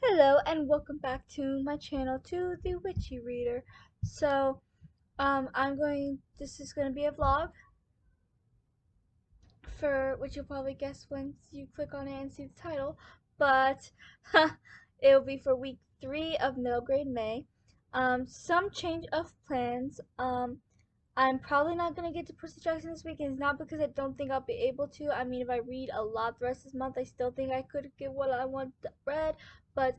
Hello and welcome back to my channel, to the Witchy Reader. So, this is going to be a vlog for which you'll probably guess once you click on it and see the title, but it'll be for week 3 of middle grade May. Some change of plans. I'm probably not going to get to Percy Jackson this week, and it's not because I don't think I'll be able to. I mean, if I read a lot the rest of this month, I still think I could get what I want read, but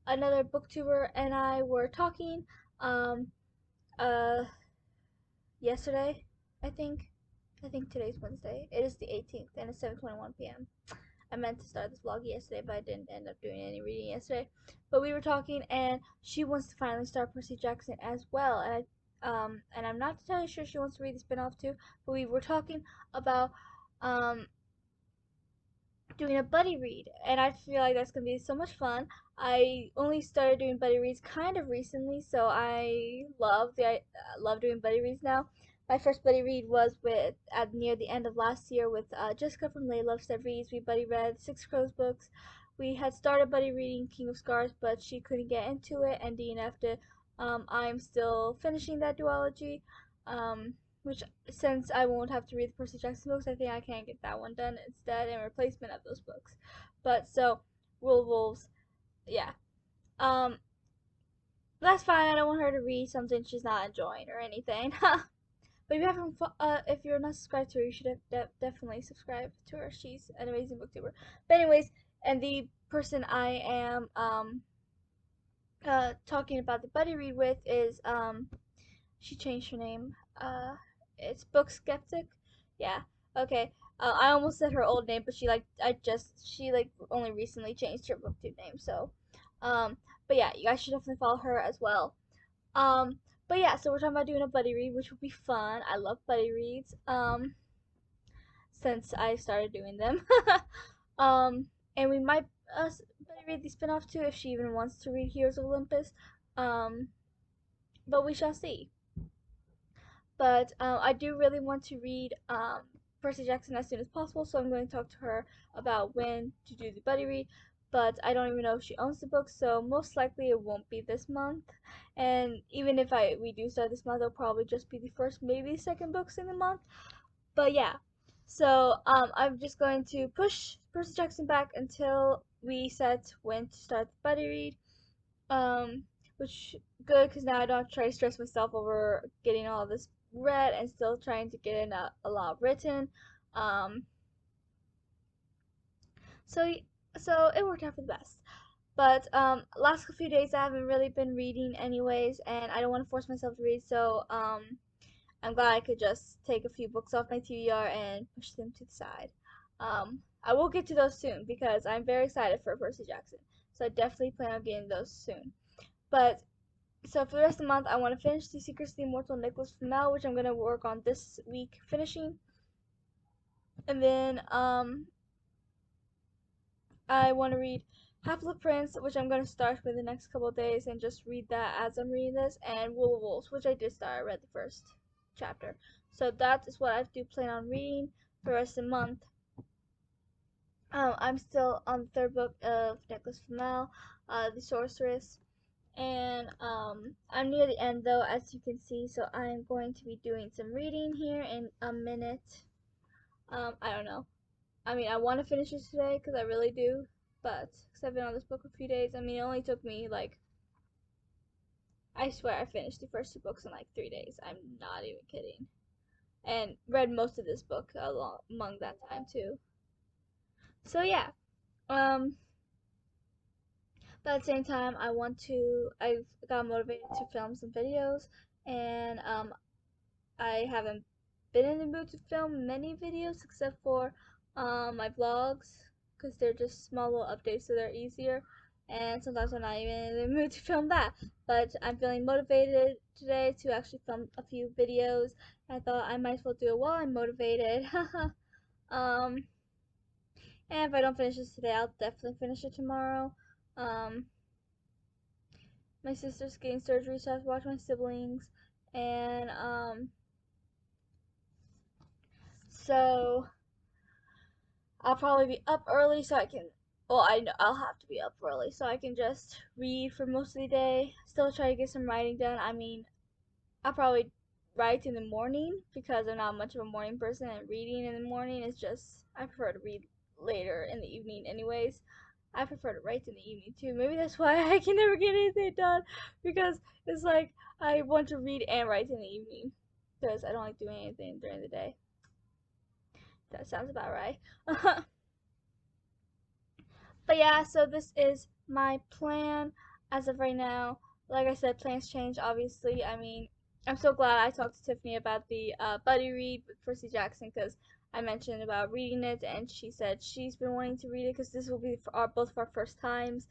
another booktuber and I were talking um uh yesterday, I think. I think today's Wednesday. It is the 18th and it's 7:21 p.m. I meant to start this vlog yesterday, but I didn't end up doing any reading yesterday. But we were talking, and she wants to finally start Percy Jackson as well. And I'm not entirely sure she wants to read the spinoff too. But we were talking about um doing a buddy read, and I feel like that's gonna be so much fun. I only started doing buddy reads kind of recently, so I love doing buddy reads now. My first buddy read was with at near the end of last year with Jessica from Lay Loves That Reads. We buddy read Six Crows books. We had started buddy reading King of Scars, but she couldn't get into it and DNF'd it. I'm still finishing that duology. Um, which, since I won't have to read the Percy Jackson books, I think I can get that one done instead in replacement of those books. But so, Rule Wolves, yeah. Um, that's fine. I don't want her to read something she's not enjoying or anything. But if you're not subscribed to her, you should definitely subscribe to her. She's an amazing booktuber. But anyways, and the person I am talking about the buddy read with is she changed her name. It's Book Skeptic. Yeah. Okay. I almost said her old name, but she only recently changed her booktube name. So, um, but yeah, you guys should definitely follow her as well. Um, but yeah, so we're talking about doing a buddy read, which will be fun. I love buddy reads. Since I started doing them. um, and we might buddy read the spinoff too if she even wants to read Heroes of Olympus. Um, but we shall see. But I do really want to read Percy Jackson as soon as possible, so I'm going to talk to her about when to do the buddy read. But I don't even know if she owns the book, so most likely it won't be this month. And even if we do start this month, it'll probably just be the first, maybe the second books in the month. But yeah, so I'm just going to push Percy Jackson back until we set when to start the buddy read. Um, which good because now I don't have to try to stress myself over getting all this read and still trying to get in a lot written. Um, so so it worked out for the best. But last few days I haven't really been reading anyways, and I don't want to force myself to read. So I'm glad I could just take a few books off my TBR and push them to the side. I will get to those soon because I'm very excited for Percy Jackson. So I definitely plan on getting those soon. But so for the rest of the month, I want to finish The Secrets of the Immortal Nicholas Flamel, which I'm going to work on this week finishing. And then I want to read Half-Blood Prince, which I'm going to start with the next couple of days and just read that as I'm reading this, and Wool of Wolves, which I did start. I read the first chapter. So that is what I do plan on reading for the rest of the month. I'm still on the third book of Nicholas Flamel, The Sorceress. And I'm near the end though, as you can see, so I'm going to be doing some reading here in a minute. I don't know. I mean, I want to finish this today because I really do, but because I've been on this book a few days, I mean, it only took me like, I swear I finished the first 2 books in like 3 days. I'm not even kidding. And read most of this book among that time too. So yeah, um, but at the same time, I've got motivated to film some videos, and I haven't been in the mood to film many videos except for my vlogs because they're just small little updates so they're easier, and sometimes I'm not even in the mood to film that, but I'm feeling motivated today to actually film a few videos. I thought I might as well do it while I'm motivated. um and if I don't finish this today, I'll definitely finish it tomorrow. um my sister's getting surgery, so I have to watch my siblings, and so I'll probably be up early so I can well, I know I'll have to be up early so I can just read for most of the day. Still try to get some writing done. I mean, I'll probably write in the morning because I'm not much of a morning person, and reading in the morning is just I prefer to read later in the evening anyways. I prefer to write in the evening too. Maybe that's why I can never get anything done because it's like I want to read and write in the evening because I don't like doing anything during the day. That sounds about right. But yeah, so this is my plan as of right now. Like I said, plans change, obviously. I mean, I'm so glad I talked to Tiffany about the buddy read with Percy Jackson because I mentioned about reading it, and she said she's been wanting to read it because this will be for both of our first times,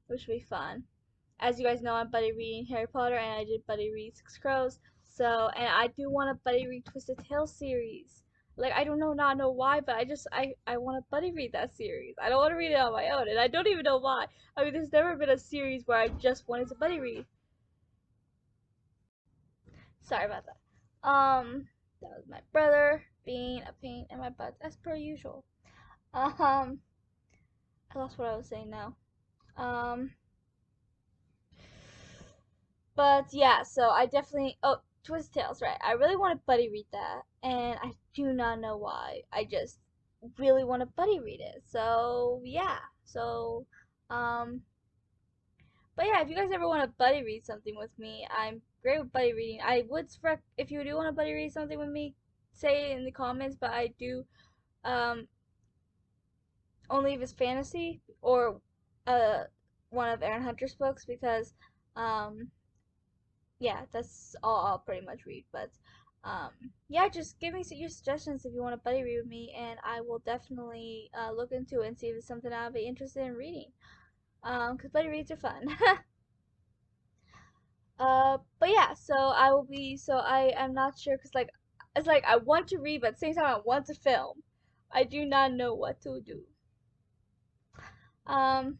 which will be fun. As you guys know, I'm buddy reading Harry Potter, and I did buddy read Six Crows. So, and I do want to buddy read Twisted Tales series. Like I don't know, not know why, but I want to buddy read that series. I don't want to read it on my own, and I don't even know why. I mean, there's never been a series where I just wanted to buddy read. Sorry about that. That was my brother being a pain in my butt as per usual. I lost what I was saying now. Um, But yeah, so I definitely Twist Tales, right? I really want to buddy read that, and I do not know why. I just really want to buddy read it. So yeah, so um, but yeah, if you guys ever want to buddy read something with me, I'm great with buddy reading. I would if you do want to buddy read something with me, say it in the comments. But I do only if it's fantasy or uh one of Aaron Hunter's books because um yeah, that's all I'll pretty much read. But um, yeah, just give me your suggestions if you want to buddy read with me, and I will definitely look into it and see if it's something I'll be interested in reading. Cause buddy reads are fun. But yeah, so I will be. So I am not sure, cause like it's like I want to read, but at the same time I want to film. I do not know what to do. Um,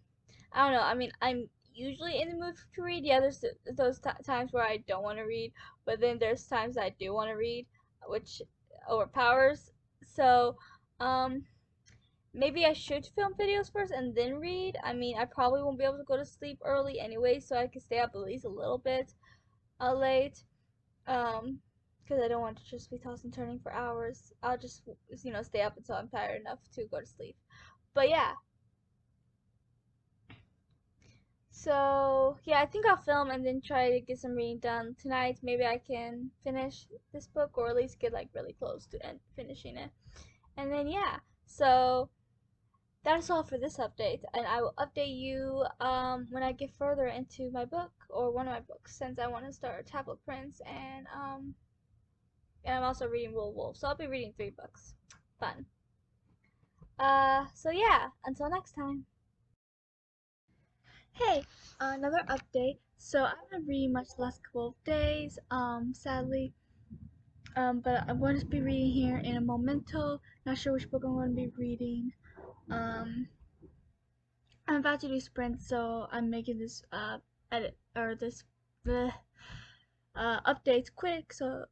I don't know. I mean, I'm usually in the mood to read. Yeah, there's those times where I don't want to read, but then there's times I do want to read, which overpowers. So, um, maybe I should film videos first and then read. I mean, I probably won't be able to go to sleep early anyway, so I can stay up at least a little bit late. Um, because I don't want to just be tossing and turning for hours. I'll just stay up until I'm tired enough to go to sleep. But yeah, so yeah, I think I'll film and then try to get some reading done tonight. Maybe I can finish this book or at least get like really close to finishing it. And then yeah, so that's all for this update, and I will update you when I get further into my book or one of my books since I want to start Tablet Prince and I'm also reading Wool Wolf. So I'll be reading 3 books. Fun. So yeah, until next time. Hey, another update. So I've been reading much the last couple of days, sadly. But I'm going to be reading here in a momento. Not sure which book I'm going to be reading. Um, I'm about to do sprints, so I'm making this edit or this bleh, updates quick. So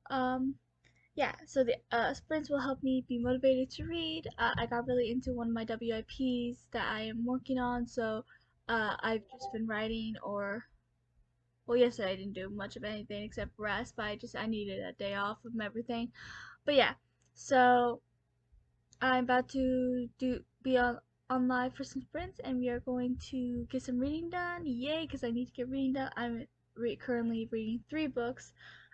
yeah, so the sprints will help me be motivated to read. I got really into one of my WIPs that I am working on, so I've just been writing or well, yesterday I didn't do much of anything except rest, but I needed a day off from everything. But yeah, so I'm about to be on live for some sprints, and we are going to get some reading done. Yay! Because I need to get reading done. I'm currently reading 3 books.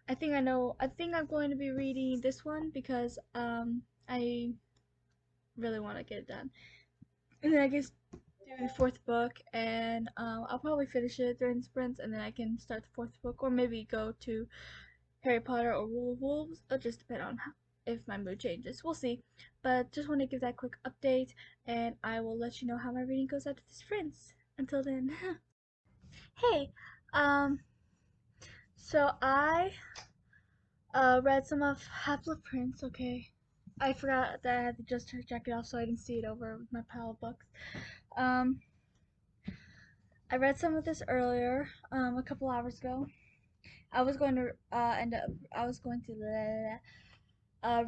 I think I know. I think I'm going to be reading this one because I really want to get it done, and then I guess do the 4th book, and I'll probably finish it during the sprints, and then I can start the 4th book, or maybe go to Harry Potter or Wool of Wolves. It'll just depend on if my mood changes. We'll see. But just want to give that quick update, and I will let you know how my reading goes after the sprints. Until then, hey, um, so I read some of Half-Blood Prince. Okay, I forgot that I had to just check it off, so I didn't see it over with my pile of books. Um, I read some of this earlier, a couple hours ago. I was going to end up. I was going to.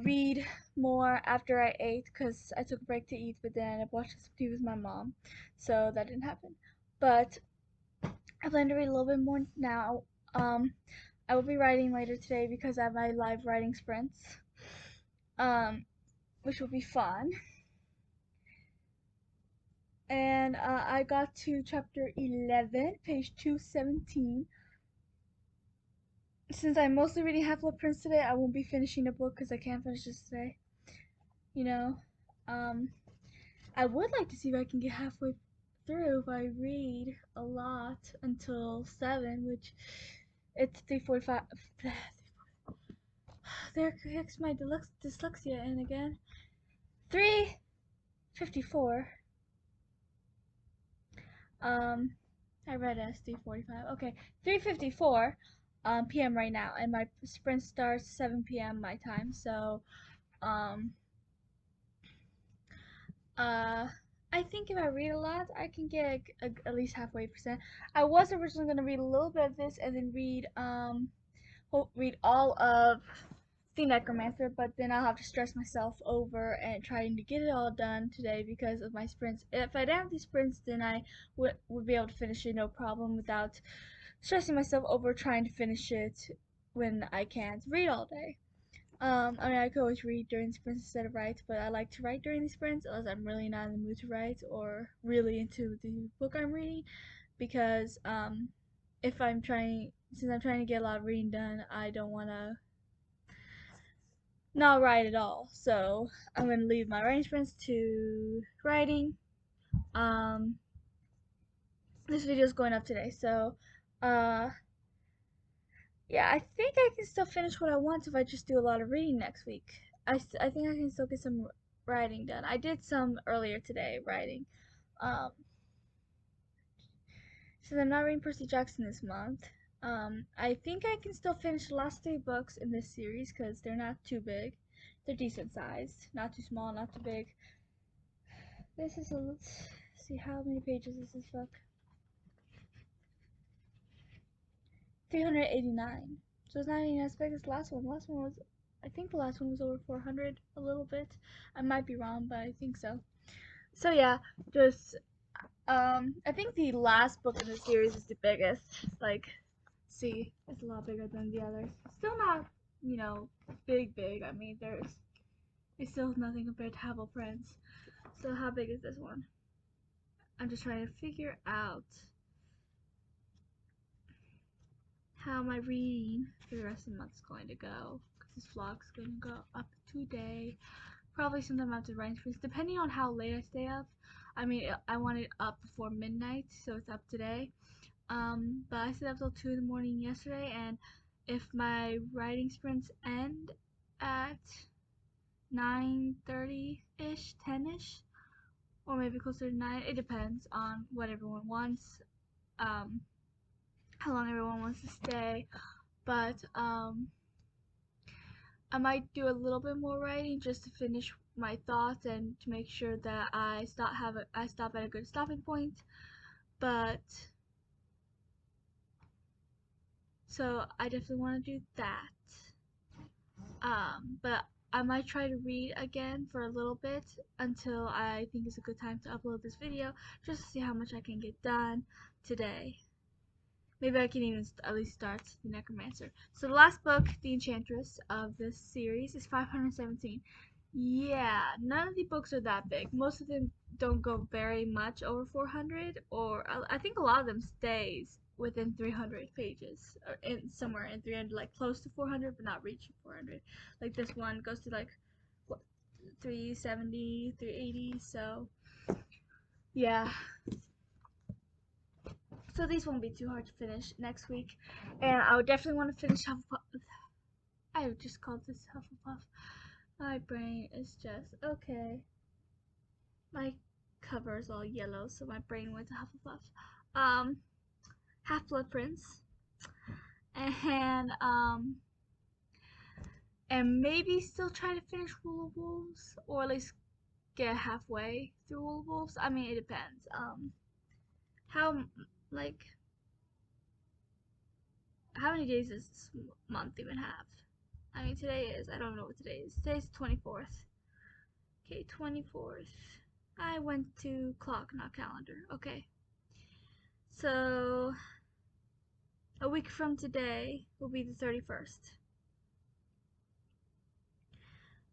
read more after I ate because I took a break to eat, but then I watched some TV with my mom, so that didn't happen. But I plan to read a little bit more now. I will be writing later today because I have my live writing sprints, which will be fun. And I got to chapter 11, page 217. Since I'm mostly reading Half-Blood Prince today, I won't be finishing the book because I can't finish this today. You know, um, I would like to see if I can get halfway through if I read a lot until 7, which it's 3:45. There kicks my dyslexia in again. 3:54. I read it as 3:45. Okay, 3:54 p.m. right now, and my sprint starts 7 p.m. my time. So, um, uh, I think if I read a lot, I can get at least halfway percent. I was originally gonna read a little bit of this and then read all of the Necromancer, but then I'll have to stress myself over and trying to get it all done today because of my sprints. If I didn't have these sprints, then I would be able to finish it no problem without stressing myself over trying to finish it when I can't read all day. I mean, I could always read during the sprints instead of write, but I like to write during the sprints unless I'm really not in the mood to write or really into the book I'm reading because, if since I'm trying to get a lot of reading done, I don't want to not write at all. So I'm gonna leave my writing sprints to writing. Um, this video is going up today, so uh, yeah, I think I can still finish what I want if I just do a lot of reading next week. I think I can still get some writing done. I did some earlier today writing. Um, since I'm not reading Percy Jackson this month, I think I can still finish the last 3 books in this series because they're not too big. They're decent sized, not too small, not too big. This is let's see how many pages is this book. 389. So it's not even as big as the last one. The last one was, I think the last one was over 400 a little bit. I might be wrong, but I think so. So yeah, just I think the last book in the series is the biggest. Like, see, it's a lot bigger than the others. Still not, big. I mean, it's still nothing compared to Half-Blood Prince. So how big is this one? I'm just trying to figure out how my reading for the rest of the month is going to go. Because this vlog's going to go up today. Probably sometime after writing sprints, depending on how late I stay up. I mean, I want it up before midnight, so it's up today. But I stayed up till 2 in the morning yesterday, and if my writing sprints end at 9:30-ish, 10-ish, or maybe closer to 9, it depends on what everyone wants, how long everyone wants to stay. But I might do a little bit more writing just to finish my thoughts and to make sure that I stop at a good stopping point. But so I definitely want to do that. But I might try to read again for a little bit until I think it's a good time to upload this video, just to see how much I can get done today. Maybe I can even at least start the Necromancer. So the last book, The Enchantress of this series, is 517. Yeah, none of the books are that big. Most of them don't go very much over 400, or I think a lot of them stays within 300 pages, or somewhere in 300, like close to 400, but not reaching 400. Like this one goes to like what, 370, 380. So yeah. So these won't be too hard to finish next week, and I would definitely want to finish Hufflepuff. I just called this Hufflepuff. My brain is just okay. My cover is all yellow, so my brain went to Hufflepuff. Half-Blood Prince, and and maybe still try to finish Rule of Wolves, or at least get halfway through Rule of Wolves. I mean, it depends. How how many days does this month even have? I mean, today is, I don't know what today is. Today's 24th. Okay, 24th. I went to clock, not calendar. Okay. So, a week from today will be the 31st.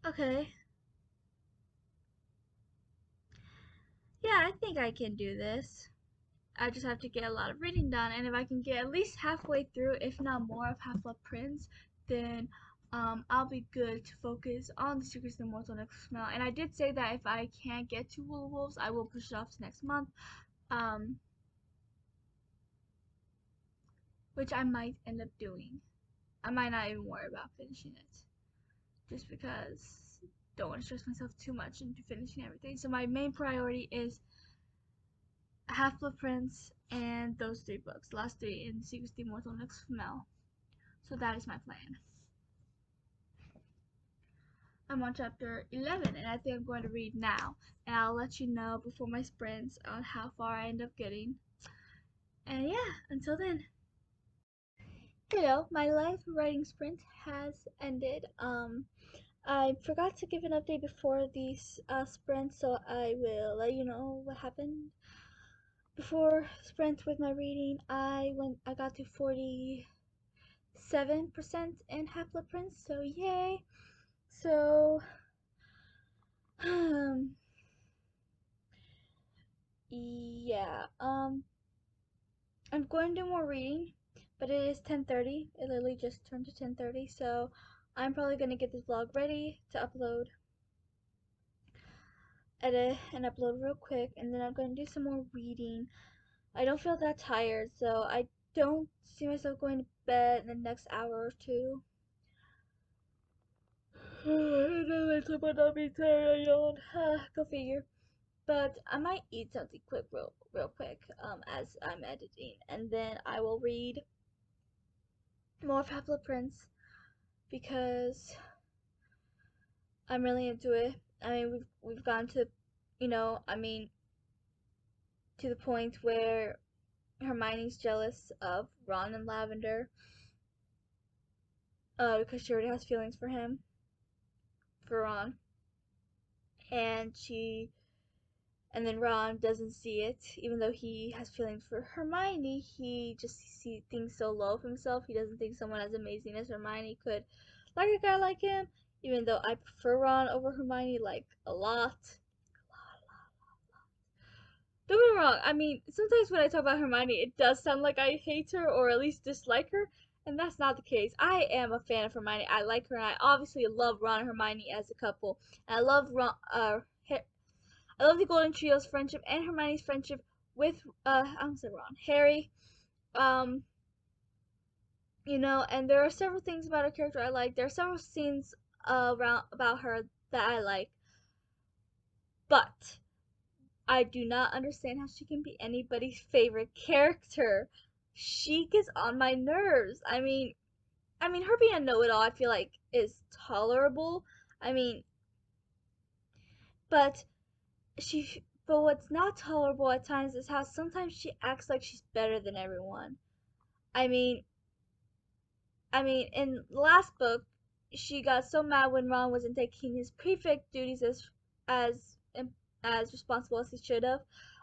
Okay. Yeah, I think I can do this. I just have to get a lot of reading done, and if I can get at least halfway through, if not more, of Half-Blood Prince, then I'll be good to focus on the Secrets of the Immortal next smell. And I did say that if I can't get to Wool Wolves, I will push it off to next month, which I might end up doing. I might not even worry about finishing it, just because I don't want to stress myself too much into finishing everything. So my main priority is Half-Blood Prince and those three books, the last three in Secrets of the Immortal next smell. So that is my plan. I'm on chapter 11, and I think I'm going to read now. And I'll let you know before my sprints on how far I end up getting. And yeah, until then. Hello, my live writing sprint has ended. I forgot to give an update before these sprints, so I will let you know what happened. Before sprint with my reading, I got to 47% in Half-Blood Prince, so yay. So yeah, I'm going to do more reading, but it is 10:30. It literally just turned to 10:30, so I'm probably gonna get this vlog ready to upload, edit, and upload real quick, and then I'm gonna do some more reading. I don't feel that tired, so I don't see myself going to bed in the next hour or two. And then I might not be tired. I yawn. Go figure. But I might eat something quick, real quick, as I'm editing, and then I will read more of Half-Blood Prince because I'm really into it. I mean, we've gone to, I mean, to the point where Hermione's jealous of Ron and Lavender, because she already has feelings for him, for Ron, and and then Ron doesn't see it, even though he has feelings for Hermione. He just thinks so low of himself. He doesn't think someone as amazing as Hermione could like a guy like him, even though I prefer Ron over Hermione, like, a lot. Don't get me wrong, I mean, sometimes when I talk about Hermione, it does sound like I hate her or at least dislike her, and that's not the case. I am a fan of Hermione. I like her, and I obviously love Ron and Hermione as a couple. And I love I love the Golden Trio's friendship and Hermione's friendship with I almost said Ron, Harry. Um, and there are several things about her character I like. There are several scenes around about her that I like, but I do not understand how she can be anybody's favorite character. She gets on my nerves. I mean, her being a know-it-all, I feel like is tolerable. I mean, but but what's not tolerable at times is how sometimes she acts like she's better than everyone. I mean, in the last book, she got so mad when Ron wasn't taking his prefect duties as as responsible as he should have.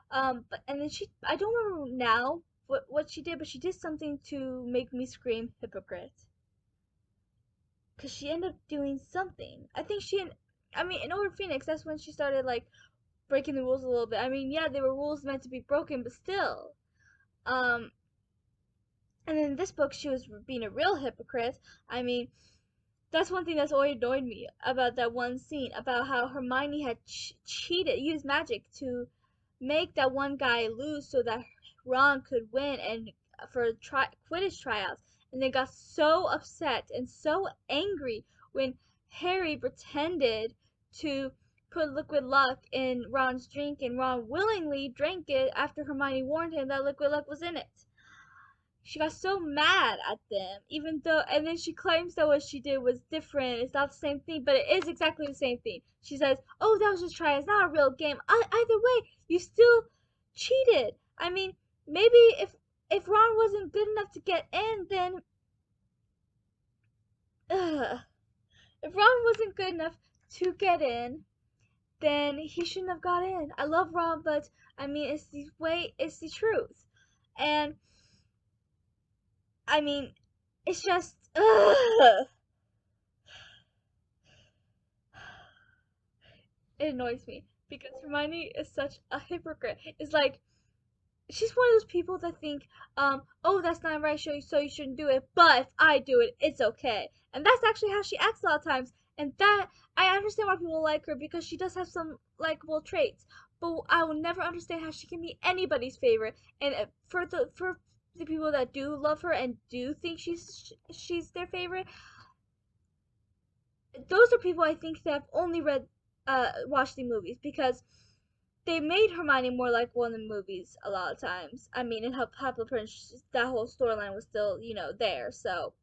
But and then I don't remember now what she did, but she did something to make me scream hypocrite. Cause she ended up doing something. I mean, in Order Phoenix, that's when she started like breaking the rules a little bit. I mean, yeah, there were rules meant to be broken, but still. Um, and in this book, she was being a real hypocrite. I mean, that's one thing that's always annoyed me about that one scene about how Hermione had cheated, used magic to make that one guy lose so that Ron could win and for Quidditch tryouts, and they got so upset and so angry when Harry pretended to put liquid luck in Ron's drink and Ron willingly drank it after Hermione warned him that liquid luck was in it. She got so mad at them, even though, and then she claims that what she did was different. It's not the same thing, but it is exactly the same thing. She says, "Oh, that was just try. It's not a real game." Either way, you still cheated. I mean, maybe if Ron wasn't good enough to get in, then, ugh. If Ron wasn't good enough to get in, then he shouldn't have got in. I love Ron, but I mean, it's the way, it's the truth. And I mean, it's just, ugh. It annoys me because Hermione is such a hypocrite. It's like, she's one of those people that think, oh, that's not right, so you shouldn't do it. But if I do it, it's okay. And that's actually how she acts a lot of times. And that I understand why people like her because she does have some likable traits. But I will never understand how she can be anybody's favorite. And for the people that do love her and do think she's their favorite, those are people I think that have only watched the movies because they made Hermione more likable in the movies a lot of times. I mean, in Half-Blood Prince, that whole storyline was still, there. So,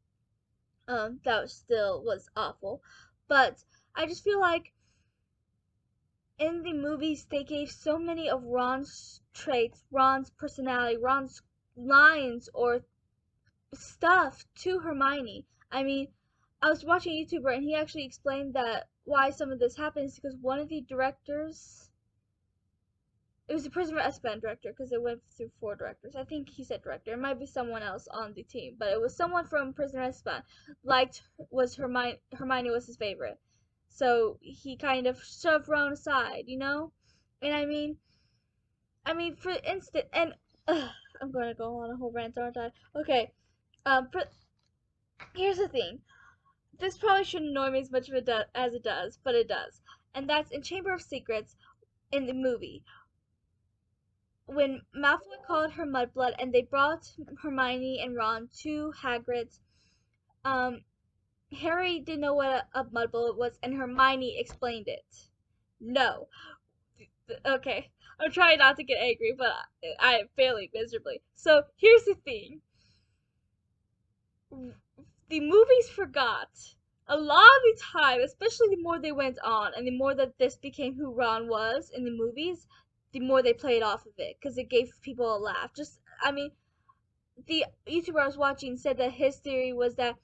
that was awful. But I just feel like in the movies they gave so many of Ron's traits, Ron's personality, Ron's lines or stuff to Hermione. I mean, I was watching a YouTuber and he actually explained that why some of this happens because one of the directors, it was the Prisoner of Azkaban director because it went through 4 directors. I think he said director. It might be someone else on the team, but it was someone from Prisoner of Azkaban. Was Hermione was his favorite, so he kind of shoved Ron aside, And for instance, and I'm going to go on a whole rant, aren't I? Okay, here's the thing. This probably shouldn't annoy me as much as it does, but it does, and that's in Chamber of Secrets in the movie when Malfoy called her Mudblood and they brought Hermione and Ron to Hagrid's, um, Harry didn't know what a Mudblood was and Hermione explained it. No. Okay. I'm trying not to get angry, but I am failing miserably. So here's the thing. The movies forgot a lot of the time, especially the more they went on and the more that this became who Ron was in the movies, the more they played off of it because it gave people a laugh. The YouTuber I was watching said that his theory was that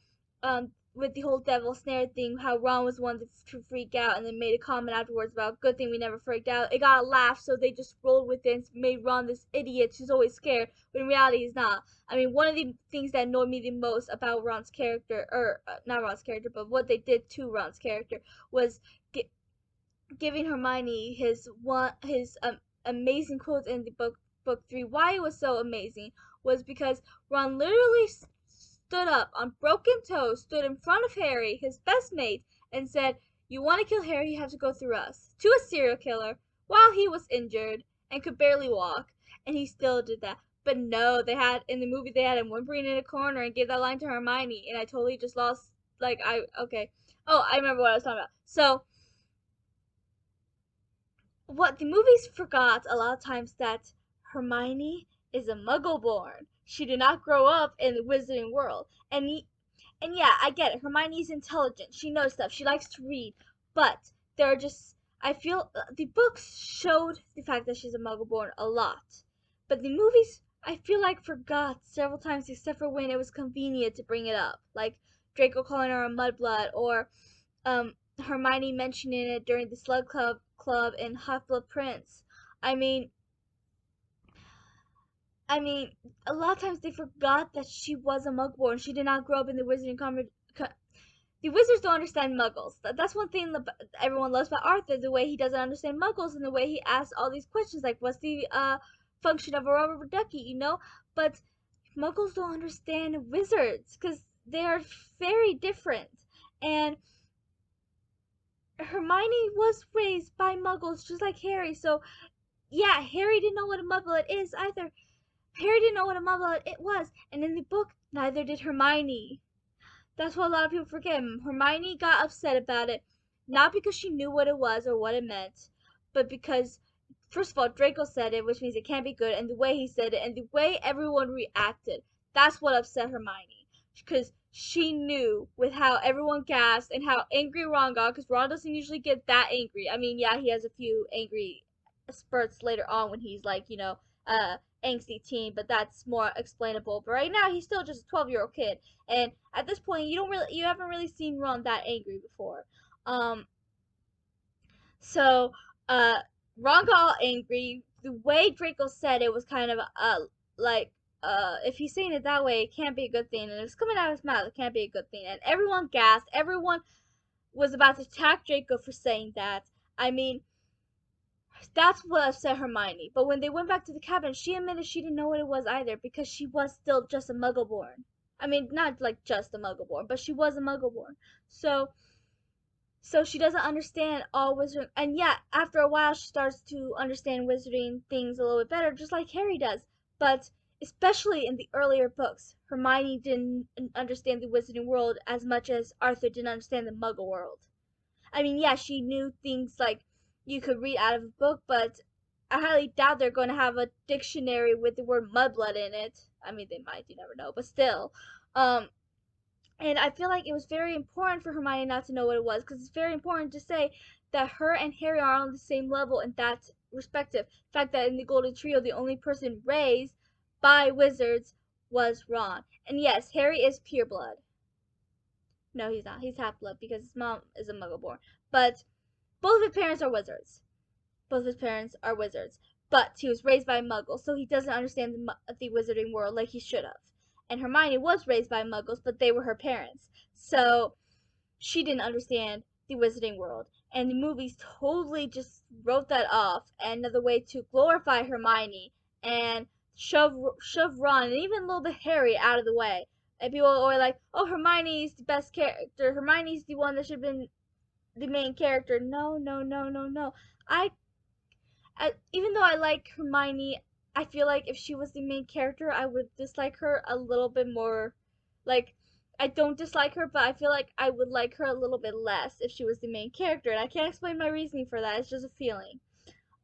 with the whole devil snare thing, how Ron was the one to freak out and then made a comment afterwards about good thing we never freaked out. It got a laugh, so they just rolled with it and made Ron this idiot who's always scared, but in reality he's not. I mean, one of the things that annoyed me the most about Ron's character, or not Ron's character, but what they did to Ron's character was giving Hermione his amazing quote in the book 3. Why it was so amazing was because Ron literally stood up on broken toes, stood in front of Harry, his best mate, and said, "You want to kill Harry, you have to go through us." To a serial killer while he was injured and could barely walk, and he still did that. But no, in the movie they had him whimpering in a corner and gave that line to Hermione, and I totally just lost. Okay. Oh, I remember what I was talking about. So what the movies forgot a lot of times that Hermione is a muggle born. She did not grow up in the wizarding world. And yeah, I get it. Hermione's intelligent. She knows stuff. She likes to read. But there are just I feel the books showed the fact that she's a muggle born a lot. But the movies I feel like forgot several times except for when it was convenient to bring it up. Like Draco calling her a mudblood or Hermione mentioning it during the Slug Club in Half-Blood Prince. I mean, I mean, a lot of times they forgot that she was a Mugborn. She did not grow up in the Wizarding the Wizards don't understand Muggles. That's one thing everyone loves about Arthur, the way he doesn't understand Muggles and the way he asks all these questions like, what's the function of a rubber ducky, But Muggles don't understand wizards because they are very different. And Hermione was raised by Muggles just like Harry, so yeah, Harry didn't know what a Muggle is either. Harry didn't know what a Muggle it was, and in the book, neither did Hermione. That's what a lot of people forget. Hermione got upset about it, not because she knew what it was or what it meant, but because, first of all, Draco said it, which means it can't be good, and the way he said it, and the way everyone reacted, that's what upset Hermione. Because she knew with how everyone gasped and how angry Ron got, because Ron doesn't usually get that angry. I mean, yeah, he has a few angry spurts later on when he's like, angsty teen, but that's more explainable. But right now he's still just a 12-year-old kid, and at this point you haven't really seen Ron that angry before. Um, so Ron got all angry. The way Draco said it was kind of like if he's saying it that way, it can't be a good thing, and if it's coming out of his mouth, it can't be a good thing. And everyone gasped. Everyone was about to attack Draco for saying that. I mean, that's what upset Hermione. But when they went back to the cabin, she admitted she didn't know what it was either because she was still just a Muggleborn. I mean, not like just a Muggleborn, but she was a Muggleborn. So she doesn't understand all wizarding. And yeah, after a while, she starts to understand wizarding things a little bit better, just like Harry does. But especially in the earlier books, Hermione didn't understand the wizarding world as much as Arthur didn't understand the Muggle world. I mean, yeah, she knew things like you could read out of a book, but I highly doubt they're going to have a dictionary with the word mudblood in it. I mean, they might, you never know, but still. Um, and I feel like it was very important for Hermione not to know what it was, because it's very important to say that her and Harry are on the same level in that respective. The fact that in the Golden Trio, the only person raised by wizards was Ron. And yes, Harry is pureblood. No, he's not. He's half-blood because his mom is a Muggleborn. But both of his parents are wizards. Both of his parents are wizards. But he was raised by muggles, so he doesn't understand the wizarding world like he should have. And Hermione was raised by muggles, but they were her parents. So she didn't understand the wizarding world. And the movies totally just wrote that off. And another way to glorify Hermione and shove Ron and even a little bit Harry out of the way. And people are like, oh, Hermione's the best character. Hermione's the one that should have been the main character. No, no, no, no, no. Even though I like Hermione, I feel like if she was the main character, I would dislike her a little bit more. Like, I don't dislike her, but I feel like I would like her a little bit less if she was the main character. And I can't explain my reasoning for that. It's just a feeling.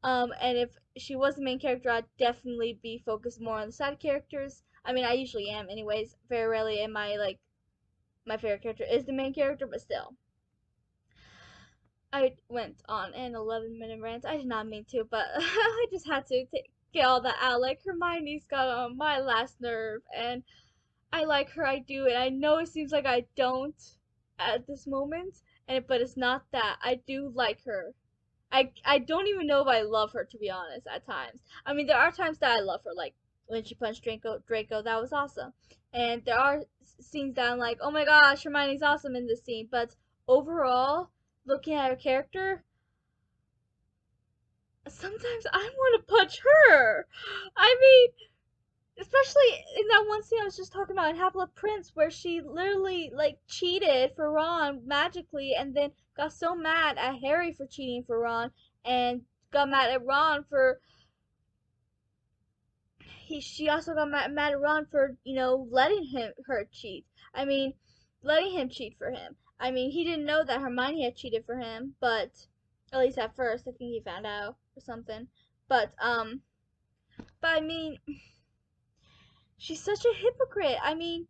And if she was the main character, I'd definitely be focused more on the side characters. I mean, I usually am, anyways. Very rarely am I like my favorite character is the main character, but still. I went on an 11-minute rant. I did not mean to, but I just had to get all that out. Like, Hermione's got on my last nerve, and I like her, I do, and I know it seems like I don't at this moment, but it's not that. I do like her. I don't even know if I love her, to be honest, at times. I mean, there are times that I love her, like when she punched Draco, that was awesome. And there are scenes that I'm like, oh my gosh, Hermione's awesome in this scene, but overall, looking at her character, sometimes I want to punch her. I mean, especially in that one scene I was just talking about in Half-Blood Prince, where she literally like cheated for Ron magically, and then got so mad at Harry for cheating for Ron, and got mad at Ron for she also got mad at Ron for letting her cheat. I mean, letting him cheat for him. I mean, he didn't know that Hermione had cheated for him, but at least at first, I think he found out or something. But I mean, she's such a hypocrite. I mean,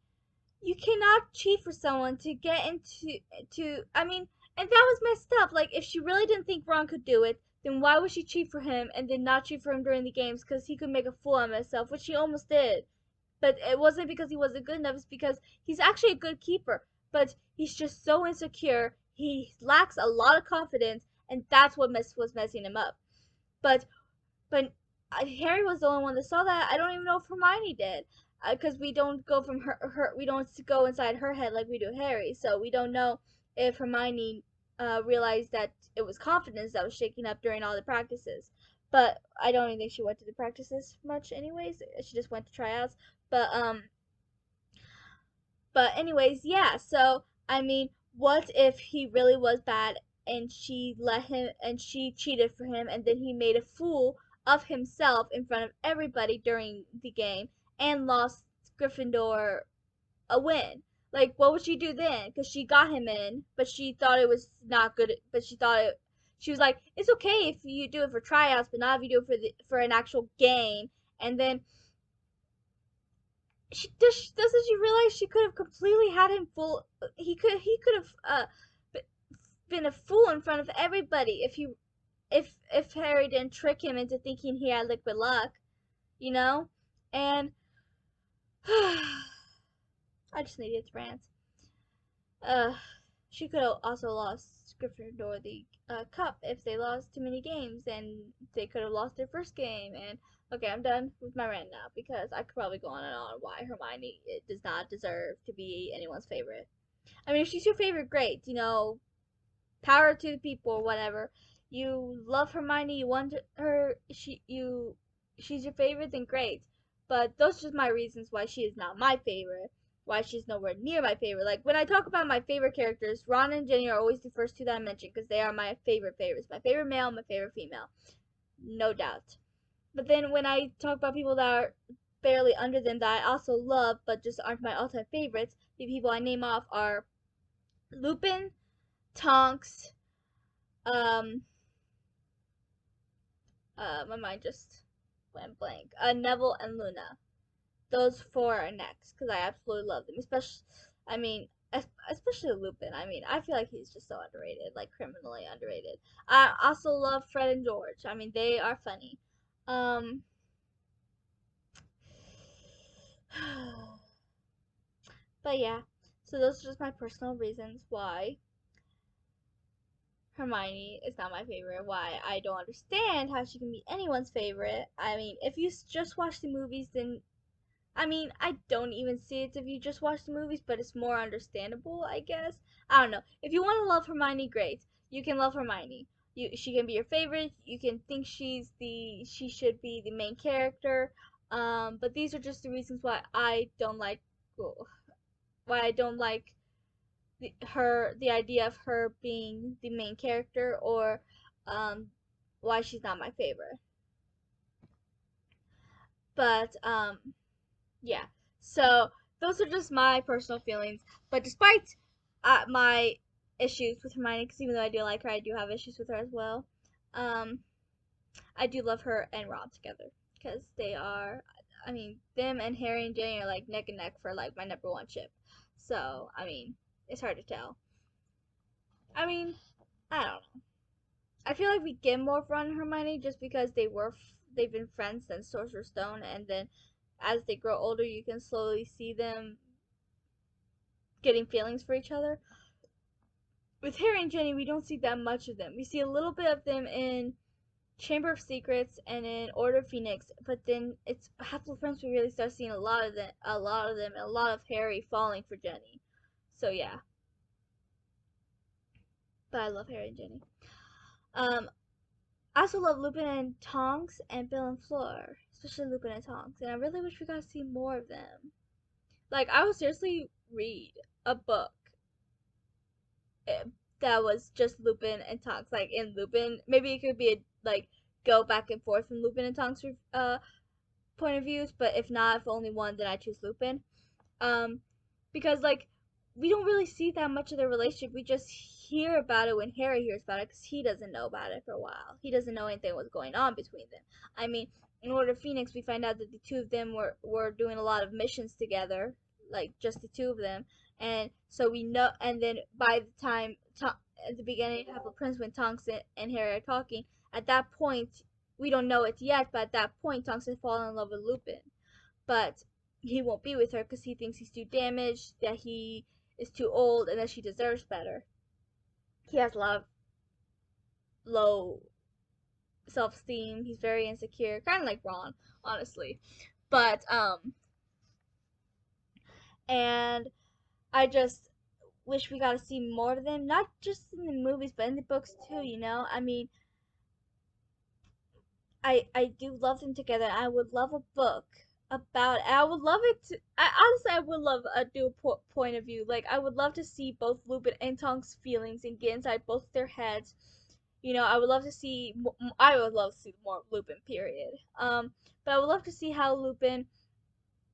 you cannot cheat for someone to get into I mean, and that was messed up. Like, if she really didn't think Ron could do it, then why would she cheat for him and then not cheat for him during the games? Because he could make a fool of himself, which he almost did. But it wasn't because he wasn't good enough. It's because he's actually a good keeper, but he's just so insecure. He lacks a lot of confidence, and that's what was messing him up. But Harry was the only one that saw that. I don't even know if Hermione did, because we don't go from we don't go inside her head like we do Harry. So we don't know if Hermione realized that it was confidence that was shaking up during all the practices. But I don't even think she went to the practices much, anyways. She just went to tryouts. But anyways, yeah. So I mean, what if he really was bad and she let him and she cheated for him, and then he made a fool of himself in front of everybody during the game and lost Gryffindor a win? Like, what would she do then? Because she got him in, but she thought it was not good. But she was like, it's okay if you do it for tryouts, but not if you do it for an actual game. And then doesn't she realize she could have completely had him fool? He could have been a fool in front of everybody if Harry didn't trick him into thinking he had liquid luck. you know? And I just needed to rant. Uh, she could have also lost Gryffindor the cup if they lost too many games, and they could have lost their first game. And okay, I'm done with my rant now because I could probably go on and on why Hermione does not deserve to be anyone's favorite. I mean, if she's your favorite, great. Power to the people or whatever. You love Hermione, you want her, she's your favorite, then great. But those are just my reasons why she is not my favorite. Why she's nowhere near my favorite. Like when I talk about my favorite characters, Ron and Jenny are always the first two that I mention because they are my favorite favorites. My favorite male, my favorite female, no doubt. But then when I talk about people that are barely under them that I also love but just aren't my all-time favorites, the people I name off are Lupin, Tonks, um, my mind just went blank. Neville and Luna. Those four are next because I absolutely love them. I mean, especially Lupin. I mean, I feel like he's just so underrated, like criminally underrated. I also love Fred and George. I mean, they are funny. Um, but yeah, so those are just my personal reasons why Hermione is not my favorite. Why I don't understand how she can be anyone's favorite. I mean, if you just watch the movies, then I mean, I don't even see it if you just watch the movies, but it's more understandable, I guess. I don't know. If you want to love Hermione, great. You can love Hermione. She can be your favorite. You can think she should be the main character. But these are just the reasons why I don't like the idea of her being the main character, or um, why she's not my favorite. But yeah. So those are just my personal feelings. But despite my issues with Hermione, because even though I do like her, I do have issues with her as well. Um, I do love her and Ron together because they are. I mean, them and Harry and Ginny are like neck and neck for like my number one ship. So I mean, it's hard to tell. I mean, I don't know. I feel like we get more of Ron and Hermione just because they've been friends since Sorcerer's Stone, and then as they grow older, you can slowly see them getting feelings for each other. With Harry and Ginny, we don't see that much of them. We see a little bit of them in Chamber of Secrets and in Order of Phoenix, but then it's Half Blood Prince we really start seeing and a lot of Harry falling for Jenny. So yeah, but I love Harry and Jenny. I also love Lupin and Tonks and Bill and Fleur, especially Lupin and Tonks, and I really wish we got to see more of them. Like I would seriously read a book eh, that was just Lupin and Tonks. Like in Lupin, maybe it could be like go back and forth from Lupin and Tonks point of views, but if not, if only one, then I choose Lupin. Um, because like we don't really see that much of their relationship. We just hear about it when Harry hears about it because he doesn't know about it for a while. He doesn't know anything was going on between them. I mean, in Order of Phoenix, we find out that the two of them were doing a lot of missions together, like just the two of them, and so we know. And then by the time at the beginning of the Prince, when Tonks and Harry are talking, at that point we don't know it yet, but at that point Tonks has fallen in love with Lupin, but he won't be with her because he thinks he's too damaged, that he is too old, and that she deserves better. He has a lot of low self-esteem. He's very insecure, kind of like Ron, honestly. But and I just wish we got to see more of them, not just in the movies, but in the books too. I mean, I do love them together. I would love a book about. I would love it to. Honestly, I would love a new point of view. Like I would love to see both Lupin and Tonk's feelings and get inside both their heads. I would love to see. I would love to see more Lupin. Period. But I would love to see how Lupin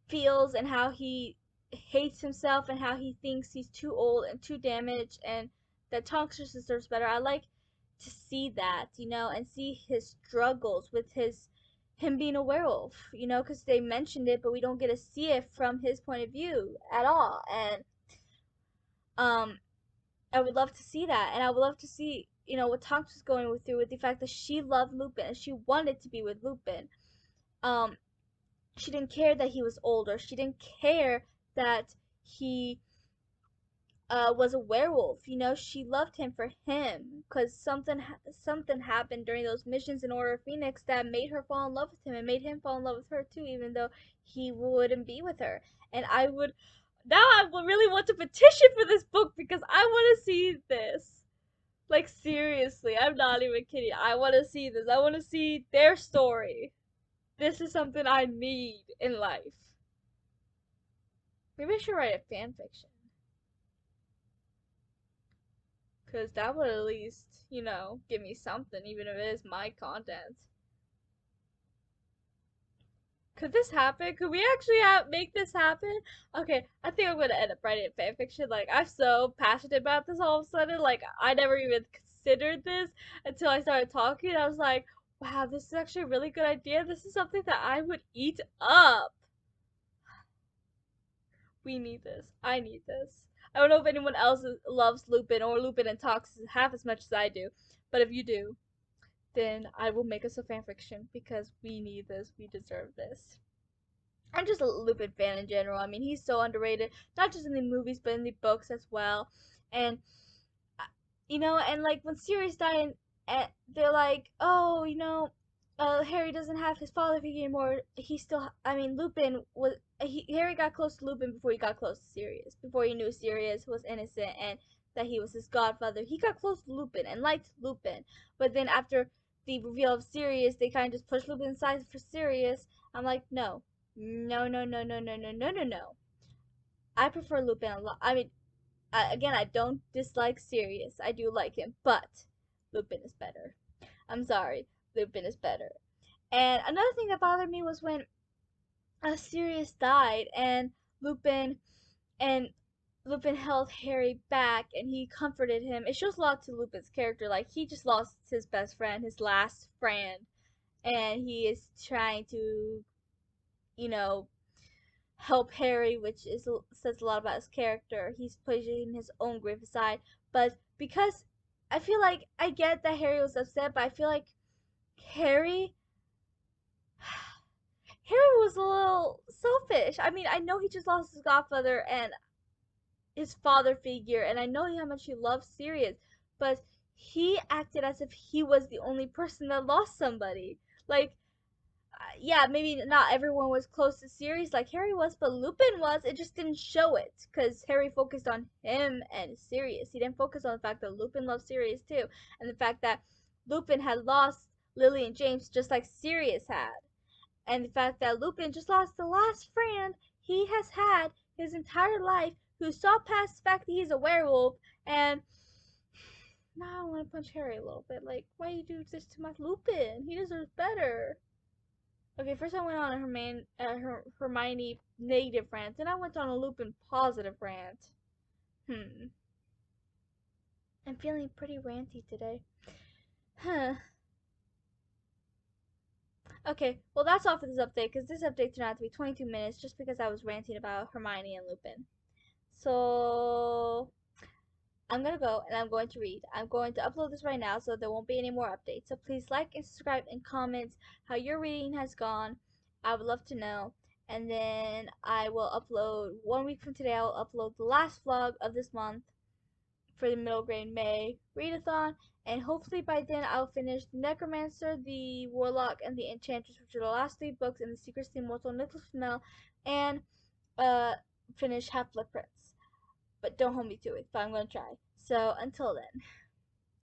feels and how he hates himself and how he thinks he's too old and too damaged and that Tonks just deserves better. I like to see that, and see his struggles with him being a werewolf, because they mentioned it, but we don't get to see it from his point of view at all. And um, I would love to see that, and I would love to see, what Tonks was going through with the fact that she loved Lupin and she wanted to be with Lupin. Um, she didn't care that he was older. She didn't care that he was a werewolf. You know, she loved him for him because something happened during those missions in Order of Phoenix that made her fall in love with him and made him fall in love with her too, even though he wouldn't be with her. And I would now I would really want to petition for this book because I want to see this. Like seriously, I'm not even kidding. I want to see this. I want to see their story. This is something I need in life. Maybe I should write a fan fiction. Because that would at least, give me something, even if it is my content. Could this happen? Could we actually make this happen? Okay, I think I'm gonna end up writing fanfiction. Like, I'm so passionate about this all of a sudden. Like, I never even considered this until I started talking. I was like, wow, this is actually a really good idea. This is something that I would eat up. We need this. I need this. I don't know if anyone else loves Lupin or Lupin and talks half as much as I do, but if you do, then I will make us a fanfiction because we need this. We deserve this. I'm just a Lupin fan in general. I mean, he's so underrated, not just in the movies, but in the books as well. And and like when Sirius died, and they're like, oh, Harry doesn't have his father figure anymore. He still, I mean, Lupin was. Harry got close to Lupin before he got close to Sirius. Before he knew Sirius was innocent and that he was his godfather, he got close to Lupin and liked Lupin. But then after the reveal of Sirius, they kind of just pushed Lupin aside for Sirius. I'm like, no, no, no, no, no, no, no, no, no, no. I prefer Lupin a lot. I mean, again, I don't dislike Sirius. I do like him, but Lupin is better. I'm sorry, Lupin is better. And another thing that bothered me was when Sirius died Lupin and Lupin held Harry back and he comforted him. It shows a lot to Lupin's character. Like he just lost his best friend, his last friend, and he is trying to, you know, help Harry, which says a lot about his character. He's pushing his own grief aside, but because I feel like I get that Harry was upset, but I feel like Harry Harry was a little selfish. I mean, I know he just lost his godfather and his father figure, and I know how much he loves Sirius, but he acted as if he was the only person that lost somebody. Like, yeah, maybe not everyone was close to Sirius like Harry was, but Lupin was. It just didn't show it because Harry focused on him and Sirius. He didn't focus on the fact that Lupin loved Sirius too, and the fact that Lupin had lost Lily and James just like Sirius had, and the fact that Lupin just lost the last friend he has had his entire life, who saw past the fact that he's a werewolf, and now I want to punch Harry a little bit. Like, why you do this to my Lupin? He deserves better. Okay, first I went on a Hermione negative rant, then I went on a Lupin positive rant. I'm feeling pretty ranty today. Huh. Okay, well that's all for this update, because this update turned out to be 22 minutes just because I was ranting about Hermione and Lupin. So, I'm gonna go and I'm going to read. I'm going to upload this right now so there won't be any more updates. So please like and subscribe and comment how your reading has gone. I would love to know. And then I will upload 1 week from today. I will upload the last vlog of this month for the middle grade May readathon. And hopefully by then I'll finish the Necromancer, the Warlock, and the Enchantress, which are the last 3 books in the Secrets of the Immortal Nicholas Flamel, and finish Half-Blood Prince. But don't hold me to it, but I'm gonna try. So until then.